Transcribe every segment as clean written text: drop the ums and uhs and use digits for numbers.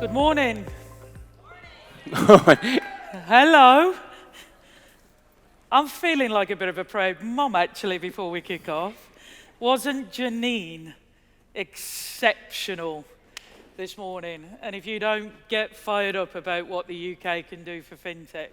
Good morning. Hello. I'm feeling like a bit of a proud mum actually before we kick off. Wasn't Janine exceptional this morning? And if you don't get fired up about what the UK can do for fintech,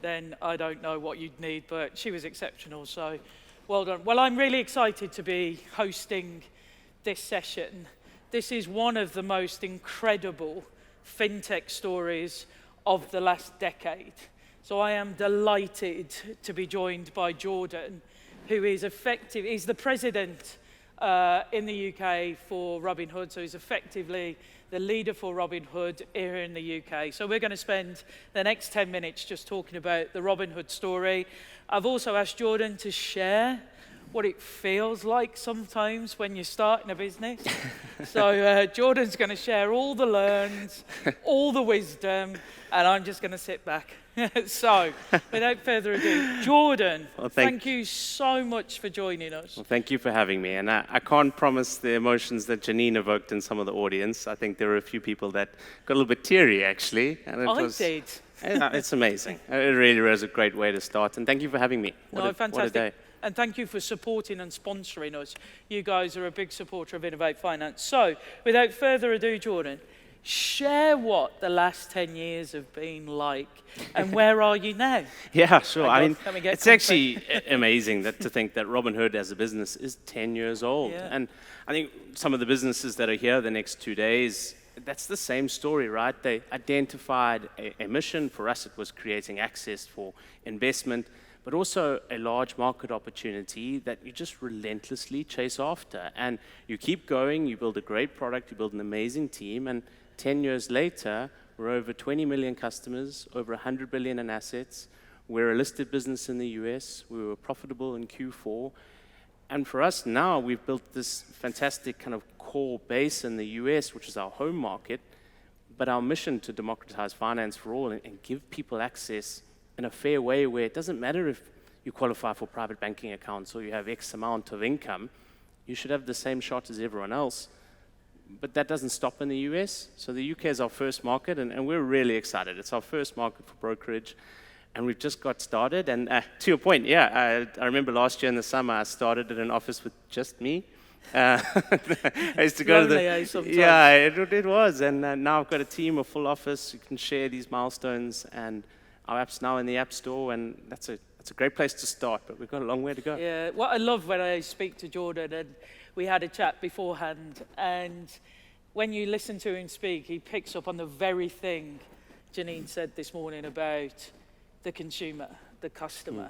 then I don't know what you'd need, but she was exceptional, so well done. Well, I'm really excited to be hosting this session. This is one of the most incredible fintech stories of the last decade. So I am delighted to be joined by Jordan, who is he's the president in the UK for Robinhood, so he's effectively the leader for Robinhood here in the UK. So we're going to spend the next 10 minutes just talking about the Robinhood story. I've also asked Jordan to share what it feels like sometimes when you're starting a business. So Jordan's going to share all the learns, all the wisdom, and I'm just going to sit back. So, without further ado, Jordan, well, thank you so much for joining us. Well, thank you for having me. And I can't promise the emotions that Janine evoked in some of the audience. I think there were a few people that got a little bit teary, actually. And I did. It's amazing. It really was a great way to start. And thank you for having me. Fantastic. What a day. And thank you for supporting and sponsoring us. You guys are a big supporter of Innovate Finance. So, without further ado, Jordan, share what the last 10 years have been like, and where are you now? Yeah, sure. I mean, it's actually amazing to think that Robinhood as a business is 10 years old. Yeah. And I think some of the businesses that are here the next 2 days, that's the same story, right? They identified a mission. For us, it was creating access for investment, but also a large market opportunity that you just relentlessly chase after. And you keep going, you build a great product, you build an amazing team, and 10 years later, we're over 20 million customers, over 100 billion in assets. We're a listed business in the US. We were profitable in Q4. And for us now, we've built this fantastic kind of core base in the US, which is our home market. But our mission to democratize finance for all and give people access in a fair way where it doesn't matter if you qualify for private banking accounts or you have X amount of income, you should have the same shot as everyone else. But that doesn't stop in the US. So the UK is our first market, and we're really excited. It's our first market for brokerage, and we've just got started. And to your point, yeah, I remember last year in the summer, I started in an office with just me. I used to go to the... Yeah, it was. And now I've got a team, a full office. You can share these milestones, and our app's now in the App Store, and that's a great place to start, but we've got a long way to go. Yeah, what I love when I speak to Jordan, and we had a chat beforehand, and when you listen to him speak, he picks up on the very thing Janine said this morning about the consumer, the customer,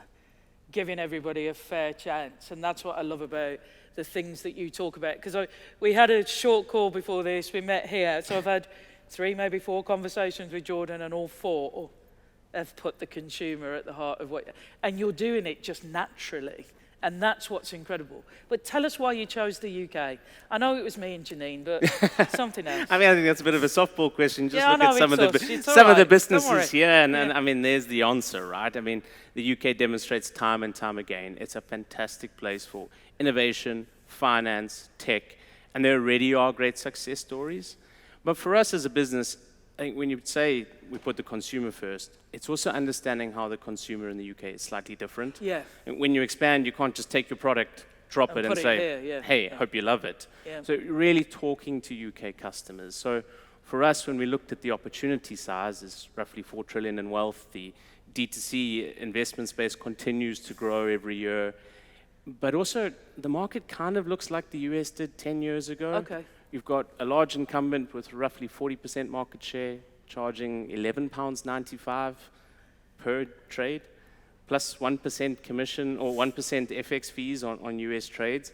giving everybody a fair chance. And that's what I love about the things that you talk about. Because we had a short call before this, we met here, so I've had 3, maybe 4 conversations with Jordan, and all 4 have put the consumer at the heart of what, and you're doing it just naturally, and that's what's incredible. But tell us why you chose the UK. I know it was me and Janine, but something else. I mean, I think that's a bit of a softball question. Just look at some of the businesses here, and I mean, there's the answer, right? I mean, the UK demonstrates time and time again. It's a fantastic place for innovation, finance, tech, and there already are great success stories. But for us as a business, I think when you say we put the consumer first, it's also understanding how the consumer in the UK is slightly different. Yeah. And when you expand, you can't just take your product, drop it, and say, here, yeah. hey, hope you love it. Yeah. So really talking to UK customers. So for us, when we looked at the opportunity size, is roughly 4 trillion in wealth. The D2C investment space continues to grow every year. But also, the market kind of looks like the US did 10 years ago. Okay. You've got a large incumbent with roughly 40% market share, charging £11.95 per trade, plus 1% commission or 1% FX fees on US trades.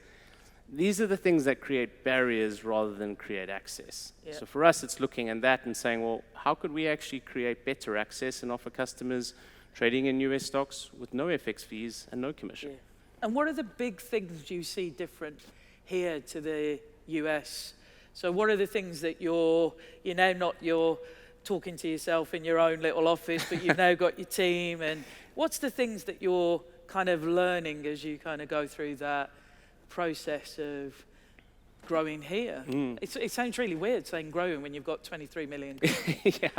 These are the things that create barriers rather than create access. Yeah. So for us, it's looking at that and saying, well, how could we actually create better access and offer customers trading in US stocks with no FX fees and no commission? Yeah. And what are the big things you see different here to the US? So what are the things that you're talking to yourself in your own little office, but you've now got your team, and what's the things that you're kind of learning as you kind of go through that process of growing here. It sounds really weird saying growing when you've got 23 million. Yeah,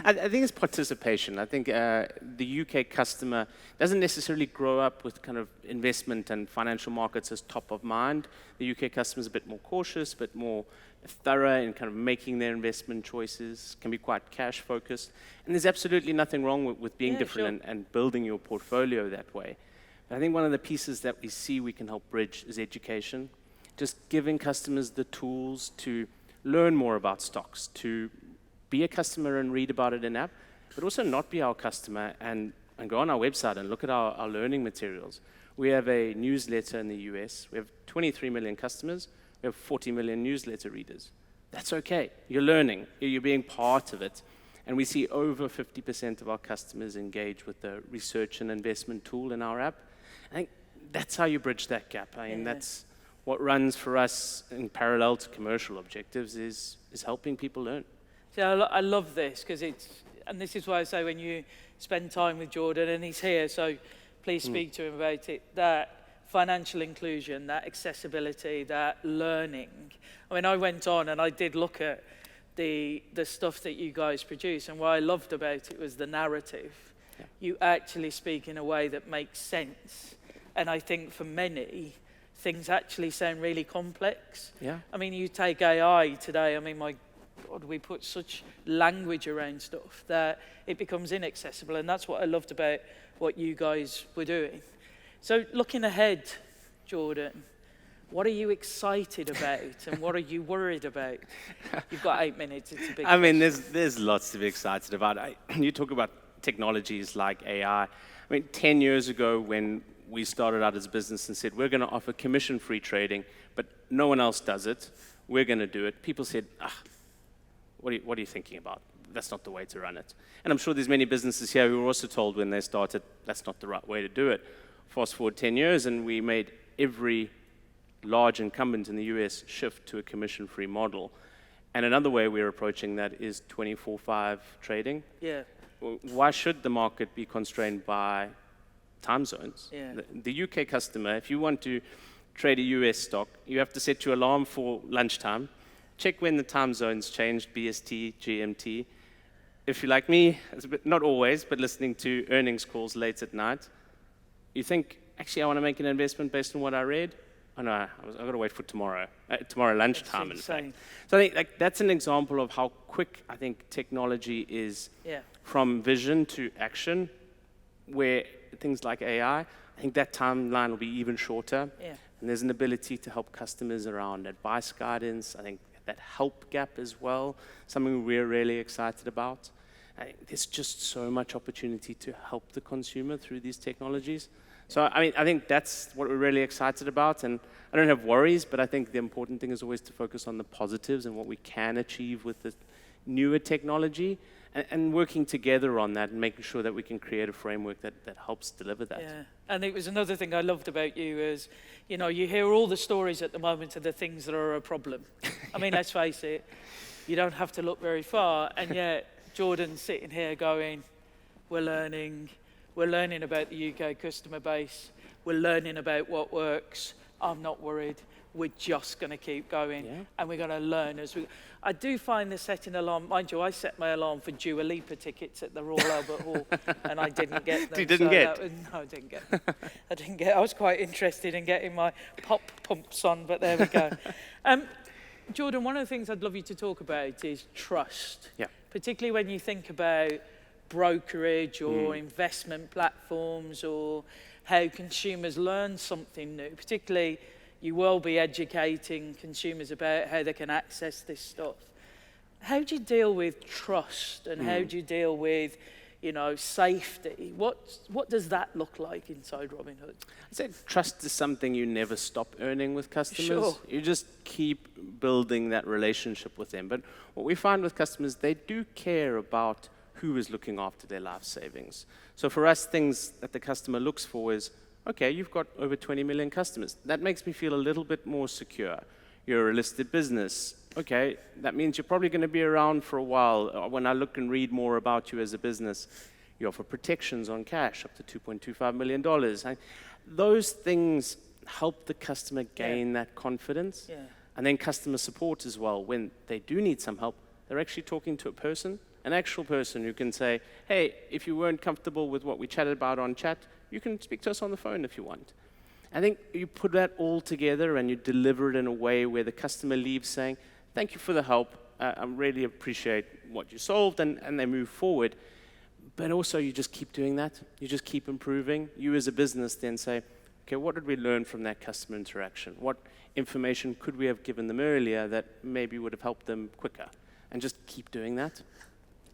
I think it's participation. I think the UK customer doesn't necessarily grow up with kind of investment and financial markets as top of mind. The UK customer is a bit more cautious, a bit more thorough in kind of making their investment choices, can be quite cash focused. And there's absolutely nothing wrong with being different and building your portfolio that way. But I think one of the pieces that we see we can help bridge is education. Just giving customers the tools to learn more about stocks, to be a customer and read about it in app, but also not be our customer and go on our website and look at our learning materials. We have a newsletter in the US. We have 23 million customers. We have 40 million newsletter readers. That's okay. You're learning. You're being part of it. And we see over 50% of our customers engage with the research and investment tool in our app. I think that's how you bridge that gap. I mean, that's what runs for us in parallel to commercial objectives is helping people learn. So I love this because and this is why I say when you spend time with Jordan, and he's here, so please speak to him about it, that financial inclusion, that accessibility, that learning. I mean, I went on and I did look at the stuff that you guys produce, and what I loved about it was the narrative. Yeah. You actually speak in a way that makes sense. And I think for many, things actually sound really complex. Yeah. I mean, you take AI today, I mean, my God, we put such language around stuff that it becomes inaccessible. And that's what I loved about what you guys were doing. So looking ahead, Jordan, what are you excited about and what are you worried about? You've got 8 minutes, it's a big I mean, there's lots to be excited about. You talk about technologies like AI. I mean, 10 years ago when we started out as a business and said, we're going to offer commission-free trading, but no one else does it. We're going to do it. People said, what are you thinking about? That's not the way to run it. And I'm sure there's many businesses here who were also told when they started, that's not the right way to do it. Fast forward 10 years, and we made every large incumbent in the US shift to a commission-free model. And another way we're approaching that is 24/5 trading. Yeah. Why should the market be constrained by time zones? Yeah. The UK customer, if you want to trade a US stock, you have to set your alarm for lunchtime, check when the time zones changed, BST, GMT. If you're like me, it's a bit, not always, but listening to earnings calls late at night, you think, actually, I want to make an investment based on what I read. Oh no, I've got to wait for tomorrow lunchtime, in fact. So I think that's an example of how quick I think technology is from vision to action, where things like AI, I think that timeline will be even shorter. Yeah. And there's an ability to help customers around advice guidance. I think that help gap as well, something we're really excited about. There's just so much opportunity to help the consumer through these technologies. So, I mean, I think that's what we're really excited about. And I don't have worries, but I think the important thing is always to focus on the positives and what we can achieve with the newer technology and working together on that and making sure that we can create a framework that helps deliver that. Yeah, and it was another thing I loved about you is, you know, you hear all the stories at the moment of the things that are a problem. I mean, let's face it, you don't have to look very far, and yet Jordan's sitting here going, we're learning about the UK customer base, we're learning about what works, I'm not worried, we're just going to keep going, and we're going to learn as we... I do find the setting alarm, mind you, I set my alarm for Dua Lipa tickets at the Royal Albert Hall, and I didn't get them. You didn't get? No, I didn't get them. I was quite interested in getting my pop pumps on, but there we go. Jordan, one of the things I'd love you to talk about is trust. Yeah. Particularly when you think about brokerage or investment platforms or how consumers learn something new. Particularly, you will be educating consumers about how they can access this stuff. How do you deal with trust and how do you deal with, you know, safety? What does that look like inside Robinhood? I'd say trust is something you never stop earning with customers. Sure. You just keep building that relationship with them. But what we find with customers, they do care about who is looking after their life savings. So for us, things that the customer looks for is, okay, you've got over 20 million customers. That makes me feel a little bit more secure. You're a listed business. Okay, that means you're probably going to be around for a while. When I look and read more about you as a business, you offer protections on cash up to $2.25 million. Those things help the customer gain that confidence. Yeah. And then customer support as well. When they do need some help, they're actually talking to a person, an actual person who can say, hey, if you weren't comfortable with what we chatted about on chat, you can speak to us on the phone if you want. I think you put that all together and you deliver it in a way where the customer leaves saying, thank you for the help. I really appreciate what you solved, and they move forward. But also you just keep doing that. You just keep improving. You as a business then say, okay, what did we learn from that customer interaction? What information could we have given them earlier that maybe would have helped them quicker? And just keep doing that.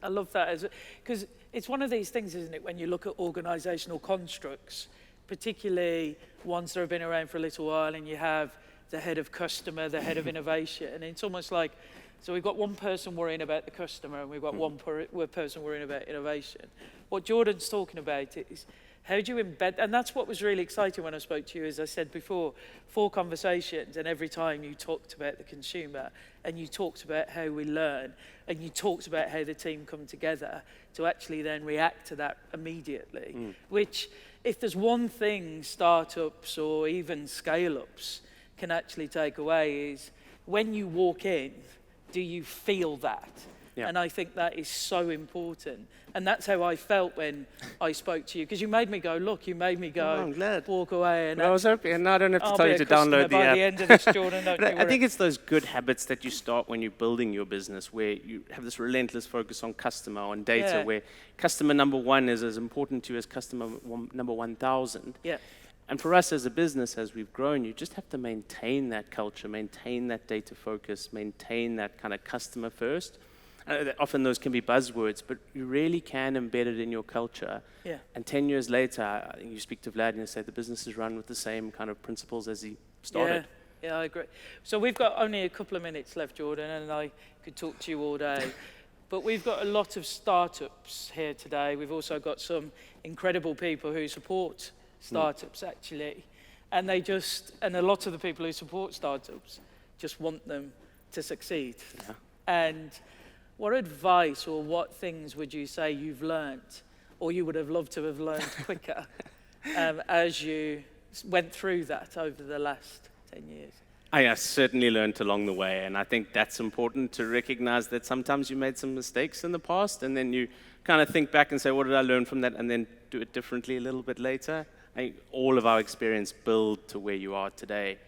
I love that, because it's one of these things, isn't it, when you look at organizational constructs, particularly ones that have been around for a little while, and you have the head of customer, the head of innovation, and it's almost like, so we've got one person worrying about the customer, and we've got one person worrying about innovation. What Jordan's talking about is, how do you embed, and that's what was really exciting when I spoke to you, as I said before, 4 conversations, and every time you talked about the consumer, and you talked about how we learn, and you talked about how the team come together to actually then react to that immediately, which, if there's one thing startups or even scale-ups can actually take away is, when you walk in, do you feel that? Yeah. And I think that is so important. And that's how I felt when I spoke to you, because you made me go, look, you made me go, walk away. And I was hoping, and I don't have to tell you to download the app. By the end of this, Jordan, don't I think it's those good habits that you start when you're building your business, where you have this relentless focus on customer, on data, where customer number 1 is as important to you as customer number 1,000. Yeah. And for us as a business, as we've grown, you just have to maintain that culture, maintain that data focus, maintain that kind of customer first. Often those can be buzzwords, but you really can embed it in your culture. Yeah. And 10 years later, I think you speak to Vlad and you say the business is run with the same kind of principles as he started. Yeah, I agree. So we've got only a couple of minutes left, Jordan, and I could talk to you all day. But we've got a lot of startups here today. We've also got some incredible people who support startups, actually. And and a lot of the people who support startups just want them to succeed. Yeah. And what advice or what things would you say you've learned, or you would have loved to have learned quicker as you went through that over the last 10 years? I certainly learned along the way, and I think that's important to recognize that sometimes you made some mistakes in the past, and then you kind of think back and say, what did I learn from that, and then do it differently a little bit later. I think all of our experience build to where you are today.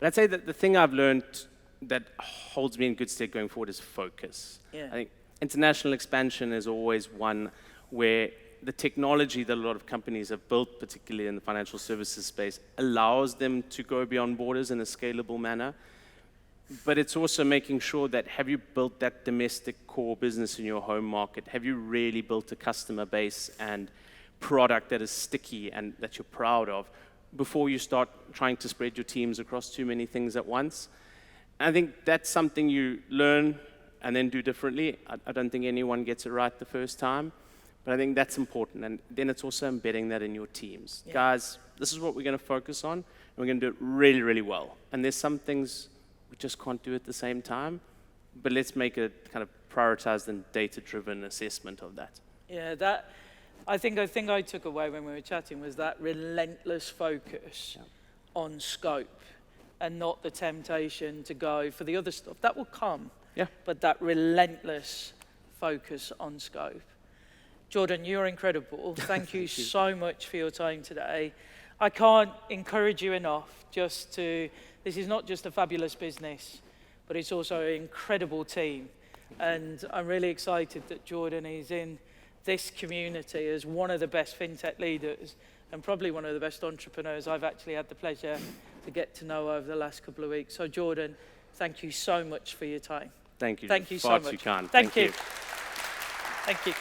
But I'd say that the thing I've learned that holds me in good stead going forward is focus. Yeah. I think international expansion is always one where the technology that a lot of companies have built, particularly in the financial services space, allows them to go beyond borders in a scalable manner. But it's also making sure that, have you built that domestic core business in your home market? Have you really built a customer base and product that is sticky and that you're proud of before you start trying to spread your teams across too many things at once? I think that's something you learn and then do differently. I don't think anyone gets it right the first time, but I think that's important. And then it's also embedding that in your teams. Yeah. Guys, this is what we're going to focus on, and we're going to do it really, really well. And there's some things we just can't do at the same time, but let's make a kind of prioritized and data-driven assessment of that. Yeah, I think I took away when we were chatting was that relentless focus on scope, and not the temptation to go for the other stuff. That will come, but that relentless focus on scope. Jordan, you're incredible. Thank you so much for your time today. I can't encourage you enough this is not just a fabulous business, but it's also an incredible team. And I'm really excited that Jordan is in this community as one of the best fintech leaders and probably one of the best entrepreneurs I've actually had the pleasure to get to know over the last couple of weeks. So Jordan, thank you so much for your time. Thank you. Thank you so much. Far too kind. Thank you. Thank you.